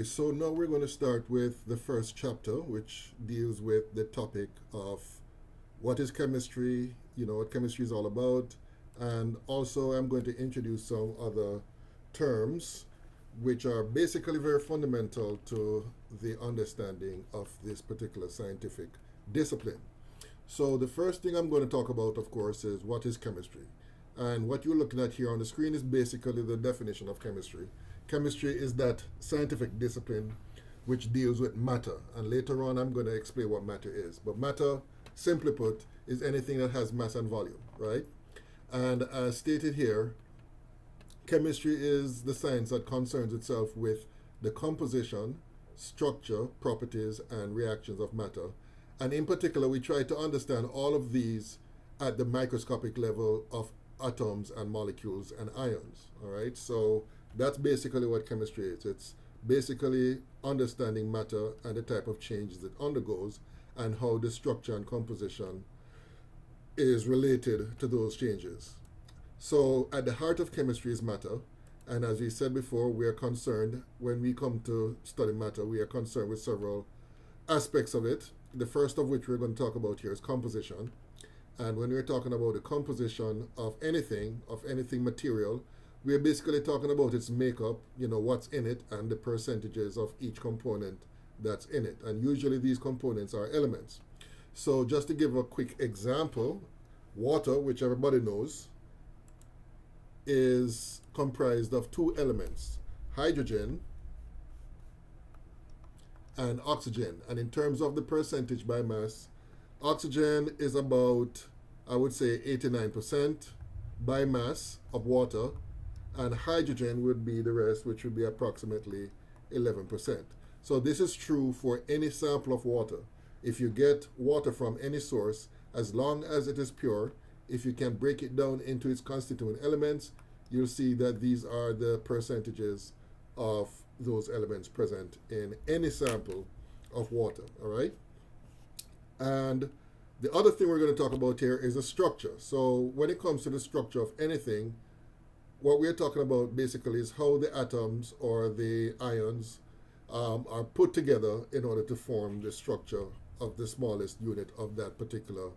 So now we're going to start with the first chapter, which deals with the topic of what is chemistry, what chemistry is all about, and also I'm going to introduce some other terms which are basically very fundamental to the understanding of this particular scientific discipline. So the first thing I'm going to talk about, of course, is what is chemistry. And what you're looking at here on the screen is basically the definition of chemistry. Chemistry is that scientific discipline which deals with matter. And later on, I'm going to explain what matter is. But matter, simply put, is anything that has mass and volume, right? And as stated here, chemistry is the science that concerns itself with the composition, structure, properties, and reactions of matter. And in particular, we try to understand all of these at the microscopic level of atoms and molecules and ions. All right, so that's basically what chemistry is. It's basically understanding matter and the type of changes it undergoes and how the structure and composition is related to those changes. So at the heart of chemistry is matter. And as we said before, we are concerned, when we come to study matter, we are concerned with several aspects of it. The first of which we're going to talk about here is composition. And when we're talking about the composition of anything material, we're basically talking about its makeup, what's in it, and the percentages of each component that's in it. And usually these components are elements. So just to give a quick example, water, which everybody knows, is comprised of two elements, hydrogen and oxygen. And in terms of the percentage by mass, oxygen is about, I would say, 89% by mass of water, and hydrogen would be the rest, which would be approximately 11%. So this is true for any sample of water. If you get water from any source, as long as it is pure, if you can break it down into its constituent elements, you'll see that these are the percentages of those elements present in any sample of water, all right? And the other thing we're going to talk about here is the structure. So when it comes to the structure of anything, what we're talking about basically is how the atoms or the ions are put together in order to form the structure of the smallest unit of that particular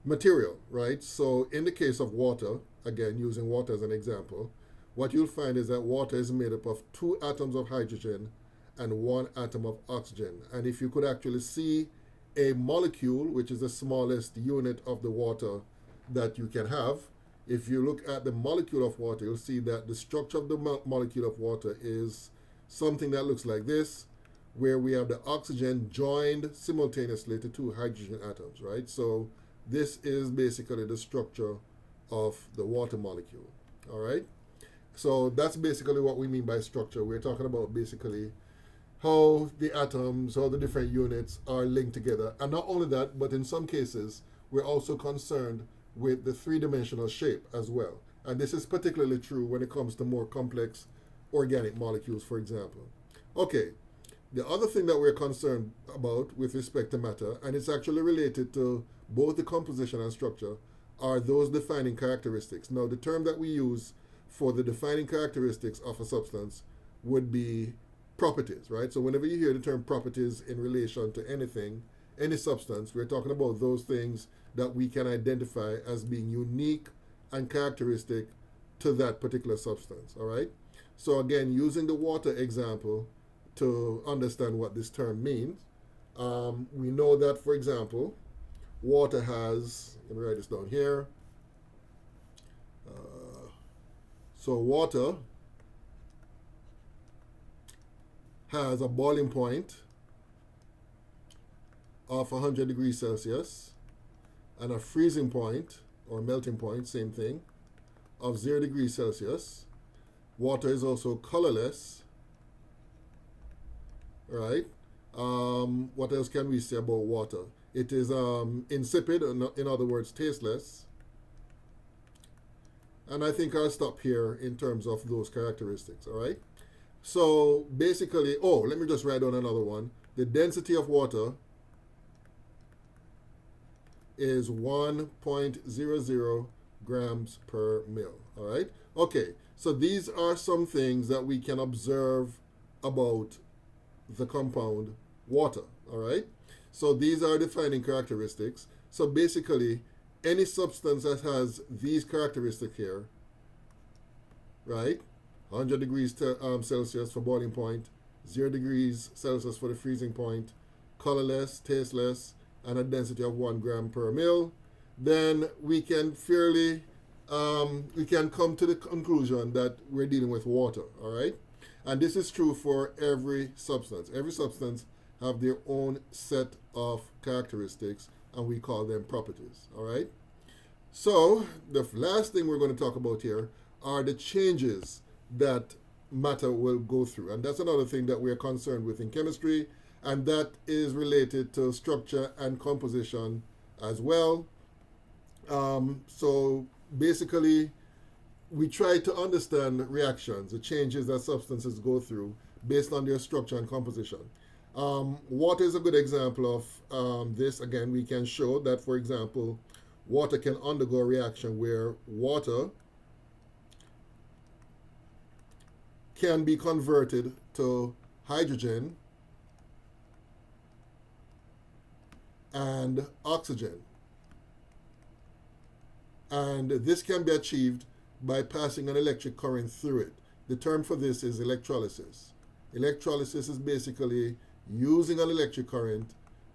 material, right? So in the case of water, again, using water as an example, what you'll find is that water is made up of two atoms of hydrogen and one atom of oxygen. And if you could actually see a molecule, which is the smallest unit of the water that you can have, if you look at the molecule of water, you'll see that the structure of the molecule of water is something that looks like this, where we have the oxygen joined simultaneously to two hydrogen atoms, right? So this is basically the structure of the water molecule, all right? So that's basically what we mean by structure. We're talking about basically how the atoms, how the different units are linked together. And not only that, but in some cases, we're also concerned with the three-dimensional shape as well. And this is particularly true when it comes to more complex organic molecules, for example. Okay, the other thing that we're concerned about with respect to matter, and it's actually related to both the composition and structure, are those defining characteristics. Now, the term that we use for the defining characteristics of a substance would be properties, right? So whenever you hear the term properties in relation to anything, any substance, we're talking about those things that we can identify as being unique and characteristic to that particular substance, all right? So again, using the water example to understand what this term means, we know that, for example, water has, let me write this down here. So water has a boiling point of 100 degrees Celsius and a freezing point or melting point, same thing, of 0 degrees Celsius. Water is also colorless, right? What else can we say about water? It is insipid, in other words, tasteless. And I think I'll stop here in terms of those characteristics, all right? So basically, let me just write down another one. The density of water is 1.00 grams per mil, all right? Okay, so these are some things that we can observe about the compound water, all right? So these are defining characteristics. So basically, any substance that has these characteristics here, right? 100 degrees Celsius for boiling point, 0 degrees Celsius for the freezing point, colorless, tasteless, and a density of 1 gram per mil, then we can come to the conclusion that we're dealing with water, all right? And this is true for every substance. Every substance have their own set of characteristics, and we call them properties, all right? So the last thing we're going to talk about here are the changes that matter will go through. And that's another thing that we're concerned with in chemistry, and that is related to structure and composition as well. So basically, we try to understand reactions, the changes that substances go through based on their structure and composition. Water is a good example of this. Again, we can show that, for example, water can undergo a reaction where water can be converted to hydrogen and oxygen. And this can be achieved by passing an electric current through it. The term for this is electrolysis. Electrolysis is basically using an electric current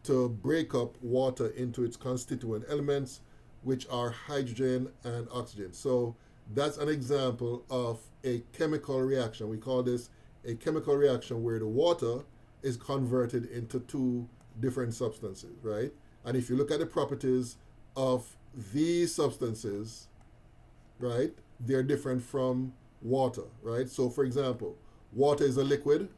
to break up water into its constituent elements, which are hydrogen and oxygen. So that's an example of a chemical reaction. We call this a chemical reaction where the water is converted into two different substances, right? And if you look at the properties of these substances, right, they're different from water, right? So for example, water is a liquid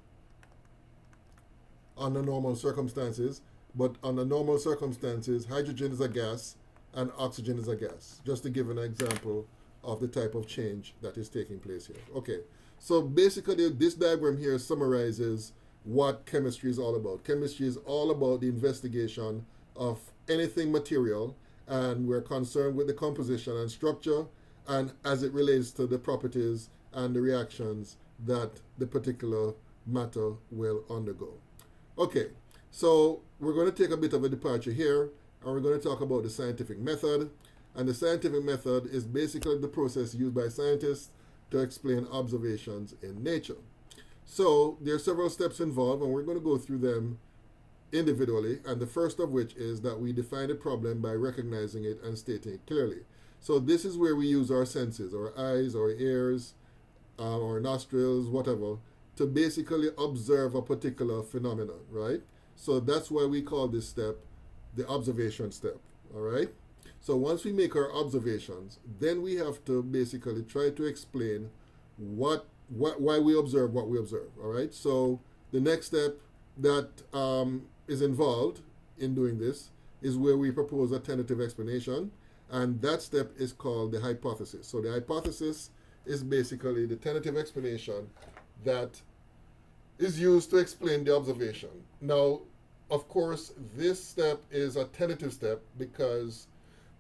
under normal circumstances, but under normal circumstances, hydrogen is a gas and oxygen is a gas, just to give an example of the type of change that is taking place here. Okay, so basically this diagram here summarizes what chemistry is all about. Chemistry is all about the investigation of anything material, and we're concerned with the composition and structure, and as it relates to the properties and the reactions that the particular matter will undergo. Okay, so we're going to take a bit of a departure here, and we're going to talk about the scientific method. And the scientific method is basically the process used by scientists to explain observations in nature. So there are several steps involved, and we're going to go through them individually, and the first of which is that we define the problem by recognizing it and stating it clearly. So this is where we use our senses, our eyes, our ears, our nostrils, whatever, to basically observe a particular phenomenon, right? So that's why we call this step the observation step, all right? So once we make our observations, then we have to basically try to explain why we observe what we observe, all right? So the next step that is involved in doing this is where we propose a tentative explanation, and that step is called the hypothesis. So the hypothesis is basically the tentative explanation that is used to explain the observation. Now, of course, this step is a tentative step because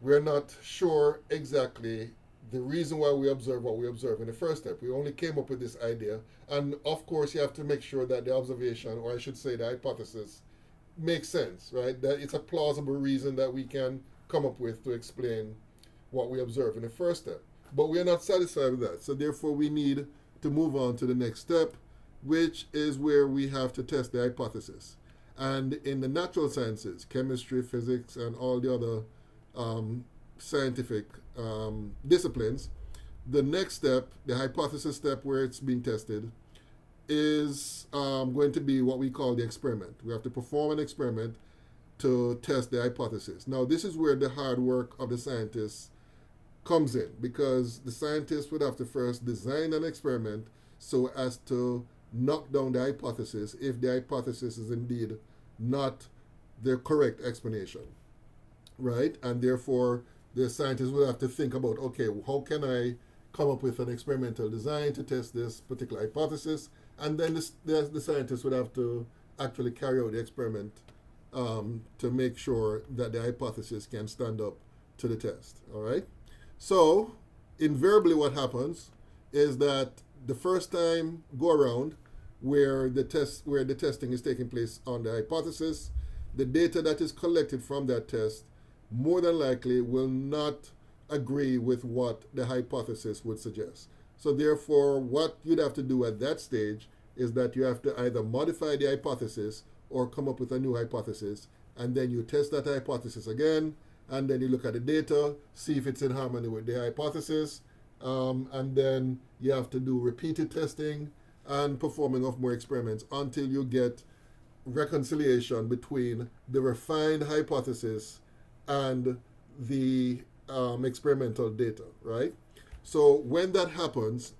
we're not sure exactly the reason why we observe what we observe in the first step. We only came up with this idea, and of course you have to make sure that the observation, or I should say the hypothesis, makes sense, right? That it's a plausible reason that we can come up with to explain what we observe in the first step. But we are not satisfied with that, so therefore we need to move on to the next step, which is where we have to test the hypothesis. And in the natural sciences, chemistry, physics, and all the other scientific disciplines, the next step, the hypothesis step where it's being tested, is going to be what we call the experiment. We have to perform an experiment to test the hypothesis. Now, this is where the hard work of the scientists comes in, because the scientists would have to first design an experiment so as to knock down the hypothesis if the hypothesis is indeed not the correct explanation, right? And therefore, the scientists will have to think about, okay, how can I come up with an experimental design to test this particular hypothesis? And then the scientists would have to actually carry out the experiment to make sure that the hypothesis can stand up to the test, all right? So, invariably what happens is that the first time go around, where the testing is taking place on the hypothesis. The data that is collected from that test more than likely will not agree with what the hypothesis would suggest. So therefore, what you'd have to do at that stage is that you have to either modify the hypothesis or come up with a new hypothesis, and then you test that hypothesis again, and then you look at the data, see if it's in harmony with the hypothesis, and then you have to do repeated testing and performing of more experiments until you get reconciliation between the refined hypothesis and the experimental data, right? So when that happens,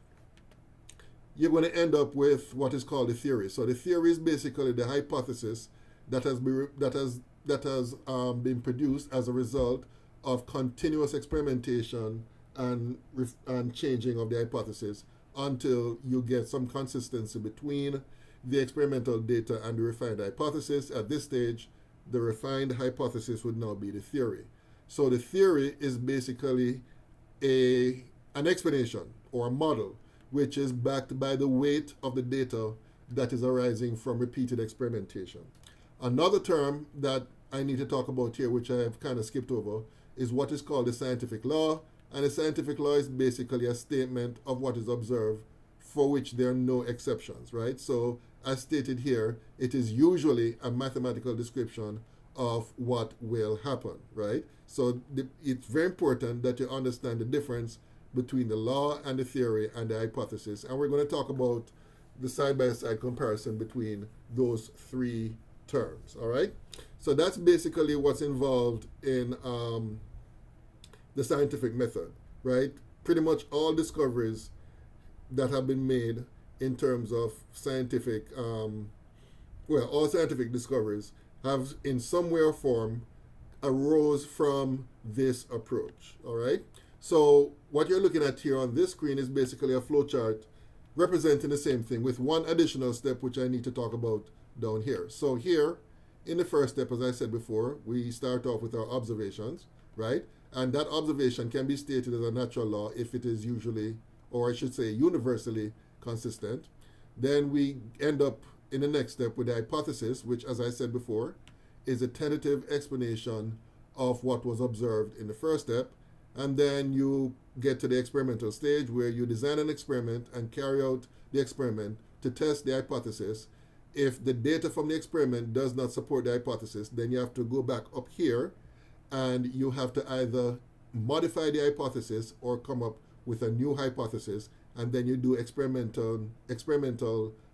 you're going to end up with what is called a theory. So the theory is basically the hypothesis that has been produced as a result of continuous experimentation and changing of the hypothesis until you get some consistency between the experimental data and the refined hypothesis. At this stage, the refined hypothesis would now be the theory. So the theory is basically an explanation or a model which is backed by the weight of the data that is arising from repeated experimentation. Another term that I need to talk about here, which I have kind of skipped over, is what is called the scientific law. And the scientific law is basically a statement of what is observed for which there are no exceptions, right? So as stated here, it is usually a mathematical description of what will happen, right? So it's very important that you understand the difference between the law and the theory and the hypothesis. And we're going to talk about the side-by-side comparison between those three terms, all right? So that's basically what's involved in the scientific method, right? Pretty much all discoveries that have been made in terms of scientific, all scientific discoveries have in some way or form arose from this approach, all right? So what you're looking at here on this screen is basically a flowchart representing the same thing with one additional step which I need to talk about down here. So here, in the first step, as I said before, we start off with our observations, right? And that observation can be stated as a natural law if it is usually, or I should say universally consistent. Then we end up in the next step with the hypothesis, which, as I said before, is a tentative explanation of what was observed in the first step. And then you get to the experimental stage where you design an experiment and carry out the experiment to test the hypothesis. If the data from the experiment does not support the hypothesis, then you have to go back up here and you have to either modify the hypothesis or come up with a new hypothesis, and then you do experimental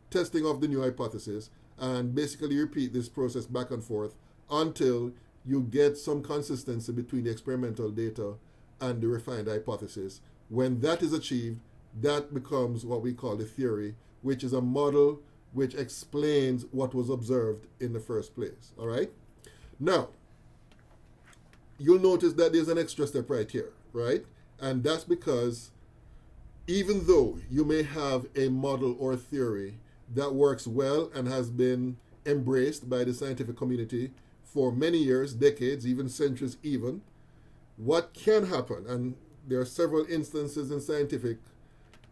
testing of the new hypothesis, and basically repeat this process back and forth until you get some consistency between the experimental data and the refined hypothesis. When that is achieved, that becomes what we call the theory, which is a model which explains what was observed in the first place, all right? Now, you'll notice that there's an extra step right here, right? And that's because even though you may have a model or theory that works well and has been embraced by the scientific community for many years, decades, even centuries even, what can happen, and there are several instances in scientific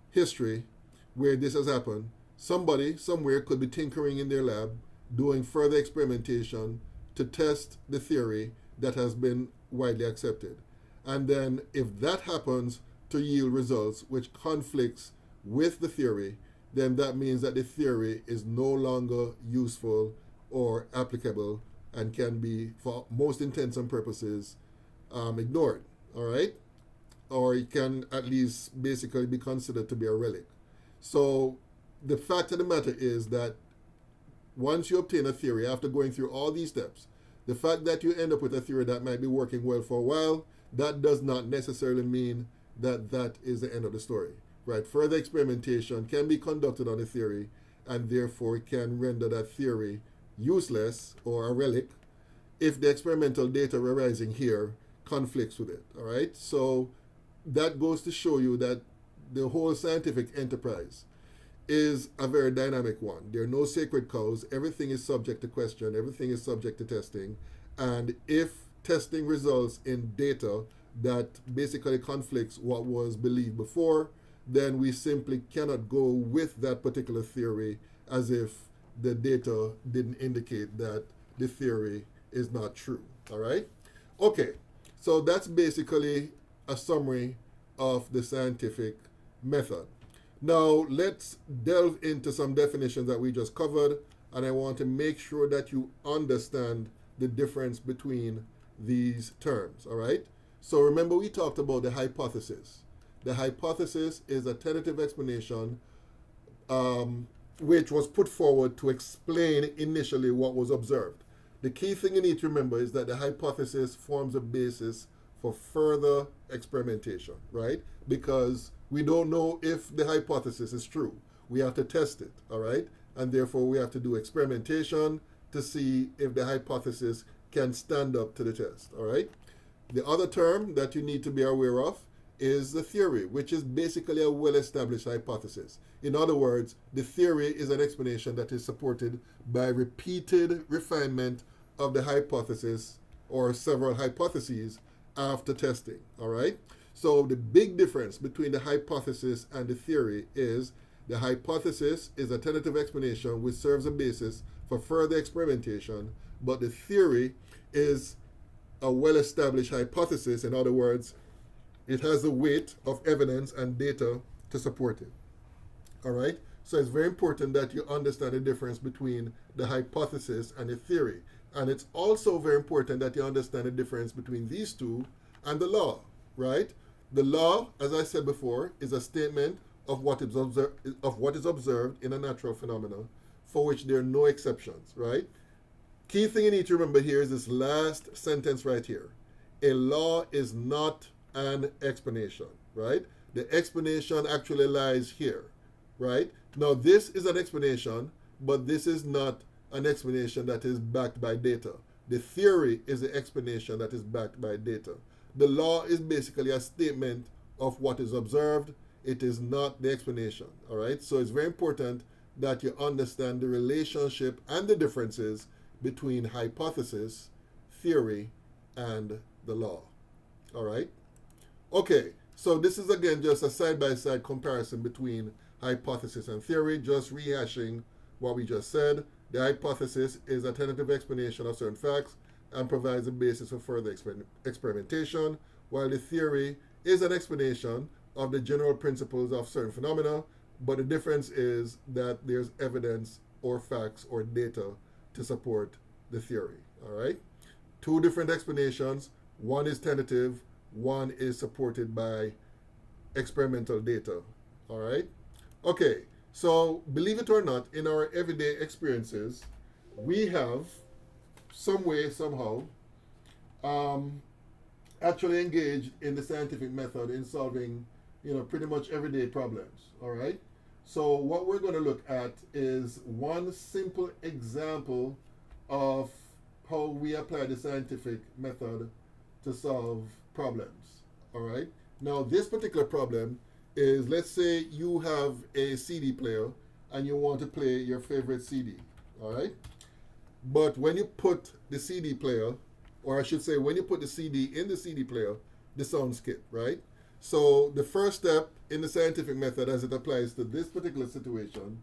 history where this has happened, somebody somewhere could be tinkering in their lab, doing further experimentation to test the theory that has been widely accepted. And then if that happens to yield results which conflicts with the theory, then that means that the theory is no longer useful or applicable and can be, for most intents and purposes, ignored, all right? Or it can at least basically be considered to be a relic. So the fact of the matter is that once you obtain a theory, after going through all these steps, the fact that you end up with a theory that might be working well for a while, that does not necessarily mean that that is the end of the story, right? Further experimentation can be conducted on a theory, and therefore can render that theory useless or a relic if the experimental data arising here conflicts with it, all right? So that goes to show you that the whole scientific enterprise is a very dynamic one. There are no sacred cows. Everything is subject to question. Everything is subject to testing. And if testing results in data that basically conflicts what was believed before, then we simply cannot go with that particular theory as if the data didn't indicate that the theory is not true. All right? Okay, so that's basically a summary of the scientific method. Now, let's delve into some definitions that we just covered, and I want to make sure that you understand the difference between these terms. All right? So remember, we talked about the hypothesis. The hypothesis is a tentative explanation which was put forward to explain initially what was observed. The key thing you need to remember is that the hypothesis forms a basis for further experimentation, right? Because we don't know if the hypothesis is true. We have to test it, all right? And therefore, we have to do experimentation to see if the hypothesis can stand up to the test, all right? The other term that you need to be aware of is the theory, which is basically a well-established hypothesis. In other words, the theory is an explanation that is supported by repeated refinement of the hypothesis or several hypotheses after testing, all right? So the big difference between the hypothesis and the theory is the hypothesis is a tentative explanation which serves a basis for further experimentation, but the theory is a well-established hypothesis. In other words, it has the weight of evidence and data to support it. All right? So it's very important that you understand the difference between the hypothesis and the theory. And it's also very important that you understand the difference between these two and the law, right? The law, as I said before, is a statement of what is observed in a natural phenomenon for which there are no exceptions, right? Key thing you need to remember here is this last sentence right here. A law is not an explanation, right? The explanation actually lies here, right? Now, this is an explanation, but this is not an explanation that is backed by data. The theory is the explanation that is backed by data. The law is basically a statement of what is observed. It is not the explanation, all right? So it's very important that you understand the relationship and the differences between hypothesis, theory, and the law, all right? Okay, so this is again just a side-by-side comparison between hypothesis and theory, just rehashing what we just said. The hypothesis is a tentative explanation of certain facts and provides a basis for further experimentation, while the theory is an explanation of the general principles of certain phenomena, but the difference is that there's evidence or facts or data to support the theory, all right? Two different explanations. One is tentative, one is supported by experimental data, all right? Okay, so believe it or not, in our everyday experiences, we have some way, somehow, actually engaged in the scientific method in solving, pretty much everyday problems, all right? So what we're going to look at is one simple example of how we apply the scientific method to solve problems, all right? Now, this particular problem is, let's say you have a CD player and you want to play your favorite CD, all right? But when you put the CD player, or I should say when you put the CD in the CD player, the sound skip, right? So the first step in the scientific method as it applies to this particular situation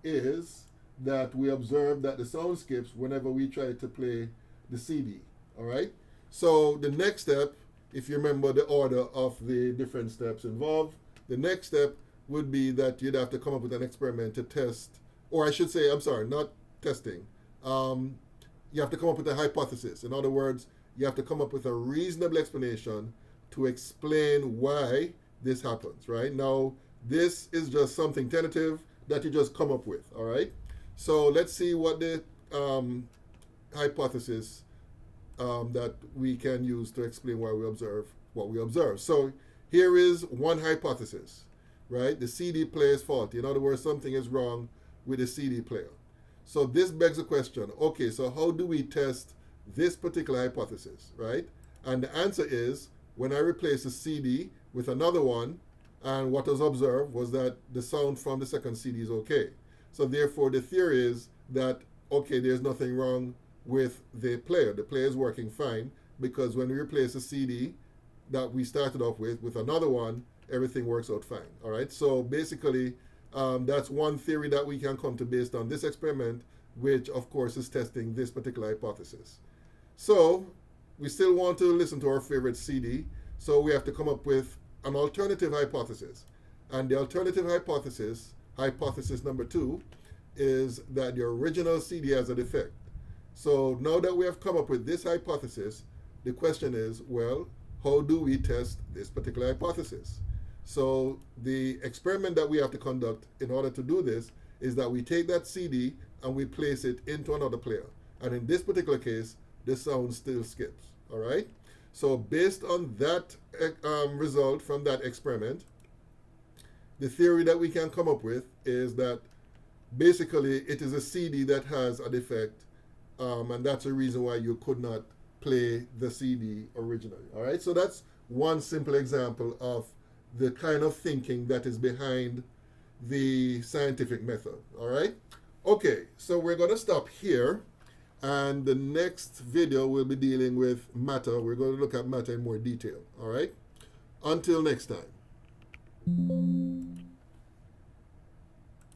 is that we observe that the sound skips whenever we try to play the CD, all right? So the next step, if you remember the order of the different steps involved, the next step would be that you'd have to come up with an experiment to test, or I should say, I'm sorry, not testing. You have to come up with a hypothesis. In other words, you have to come up with a reasonable explanation to explain why this happens, right? Now, this is just something tentative that you just come up with, all right? So let's see what the hypothesis that we can use to explain why we observe what we observe. So here is one hypothesis, right? The CD player is faulty. In other words, something is wrong with the CD player. So this begs the question, okay, so how do we test this particular hypothesis, right? And the answer is, when I replace the CD with another one, and what was observed was that the sound from the second CD is okay. So therefore, the theory is that, okay, there's nothing wrong with the player. The player is working fine, because when we replace the CD that we started off with another one, everything works out fine, all right? So basically, That's one theory that we can come to based on this experiment, which of course is testing this particular hypothesis. So we still want to listen to our favorite CD, so we have to come up with an alternative hypothesis. And the alternative hypothesis, hypothesis number 2, is that the original CD has a defect. So now that we have come up with this hypothesis, the question is, well, how do we test this particular hypothesis? So the experiment that we have to conduct in order to do this is that we take that CD and we place it into another player. And in this particular case, the sound still skips, all right? So based on that result from that experiment, the theory that we can come up with is that basically it is a CD that has a defect, and that's the reason why you could not play the CD originally, all right? So that's one simple example of the kind of thinking that is behind the scientific method, all right? Okay, so we're going to stop here, and the next video will be dealing with matter. We're going to look at matter in more detail, all right? Until next time.